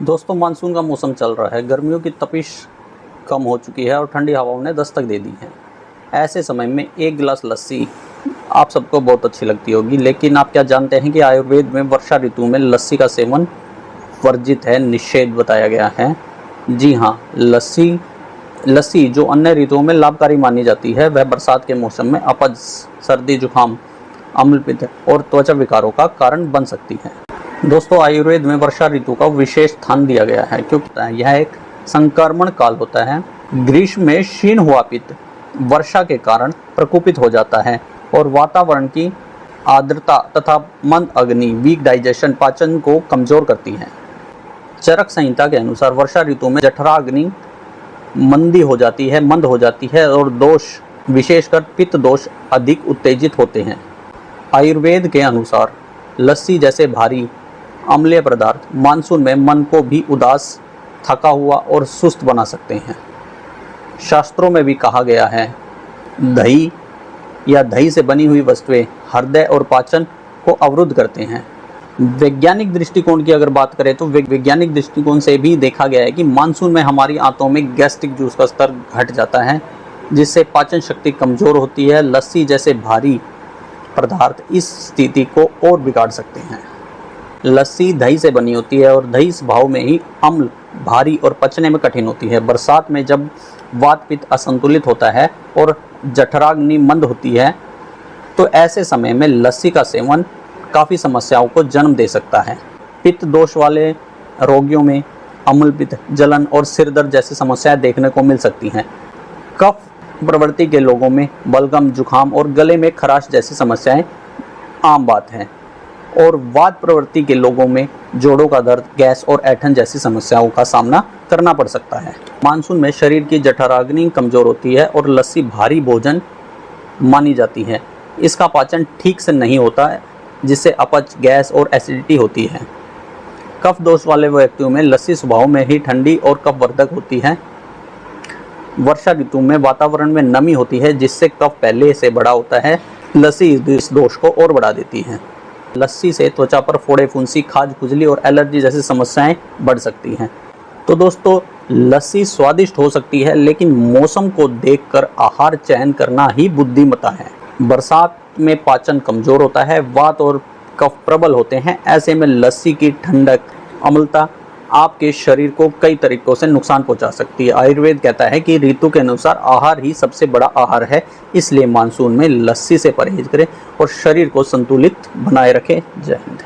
दोस्तों, मानसून का मौसम चल रहा है। गर्मियों की तपिश कम हो चुकी है और ठंडी हवाओं ने दस्तक दे दी है। ऐसे समय में एक गिलास लस्सी आप सबको बहुत अच्छी लगती होगी, लेकिन आप क्या जानते हैं कि आयुर्वेद में वर्षा ऋतु में लस्सी का सेवन वर्जित है, निषेध बताया गया है। जी हाँ, लस्सी जो अन्य ऋतुओं में लाभकारी मानी जाती है, वह बरसात के मौसम में अपच, सर्दी, जुकाम, अम्लपित्त और त्वचा विकारों का कारण बन सकती है। दोस्तों, आयुर्वेद में वर्षा ऋतु का विशेष स्थान दिया गया है क्योंकि यह एक संक्रमण काल होता है। ग्रीष्म में क्षीण हुआ पित्त वर्षा के कारण प्रकोपित हो जाता है और वातावरण की आर्द्रता तथा मंद अग्नि, वीक डाइजेशन, पाचन को कमजोर करती है। चरक संहिता के अनुसार वर्षा ऋतु में जठराग्नि मंद हो जाती है और दोष, विशेषकर पित्त दोष, अधिक उत्तेजित होते हैं। आयुर्वेद के अनुसार लस्सी जैसे भारी अम्लीय पदार्थ मानसून में मन को भी उदास, थका हुआ और सुस्त बना सकते हैं। शास्त्रों में भी कहा गया है, दही या दही से बनी हुई वस्तुएं हृदय और पाचन को अवरुद्ध करते हैं। वैज्ञानिक दृष्टिकोण की अगर बात करें तो वैज्ञानिक दृष्टिकोण से भी देखा गया है कि मानसून में हमारी आंतों में गैस्ट्रिक जूस का स्तर घट जाता है, जिससे पाचन शक्ति कमजोर होती है। लस्सी जैसे भारी पदार्थ इस स्थिति को और बिगाड़ सकते हैं। लस्सी दही से बनी होती है और दही स्वभाव में ही अम्ल, भारी और पचने में कठिन होती है। बरसात में जब वात पित्त असंतुलित होता है और जठराग्नि मंद होती है, तो ऐसे समय में लस्सी का सेवन काफ़ी समस्याओं को जन्म दे सकता है। पित्त दोष वाले रोगियों में अम्लपित्त, जलन और सिर दर्द जैसी समस्याएं देखने को मिल सकती हैं। कफ प्रवृत्ति के लोगों में बलगम, जुखाम और गले में खराश जैसी समस्याएं आम बात है और वात प्रवृत्ति के लोगों में जोड़ों का दर्द, गैस और ऐंठन जैसी समस्याओं का सामना करना पड़ सकता है। मानसून में शरीर की जठराग्नि कमजोर होती है और लस्सी भारी भोजन मानी जाती है। इसका पाचन ठीक से नहीं होता है, जिससे अपच, गैस और एसिडिटी होती है। कफ दोष वाले व्यक्तियों में लस्सी स्वभाव में ही ठंडी और कफवर्धक होती है। वर्षा ऋतु में वातावरण में नमी होती है, जिससे कफ पहले से बड़ा होता है। लस्सी इस दोष को और बढ़ा देती है। लस्सी से त्वचा पर फोड़े, फुंसी, खाज, खुजली और एलर्जी जैसी समस्याएं बढ़ सकती हैं। तो दोस्तों, लस्सी स्वादिष्ट हो सकती है, लेकिन मौसम को देखकर आहार चयन करना ही बुद्धिमत्ता है। बरसात में पाचन कमजोर होता है, वात और कफ प्रबल होते हैं। ऐसे में लस्सी की ठंडक, अम्लता आपके शरीर को कई तरीकों से नुकसान पहुंचा सकती है। आयुर्वेद कहता है कि ऋतु के अनुसार आहार ही सबसे बड़ा आहार है, इसलिए मानसून में लस्सी से परहेज करें और शरीर को संतुलित बनाए रखें। जय हिंद।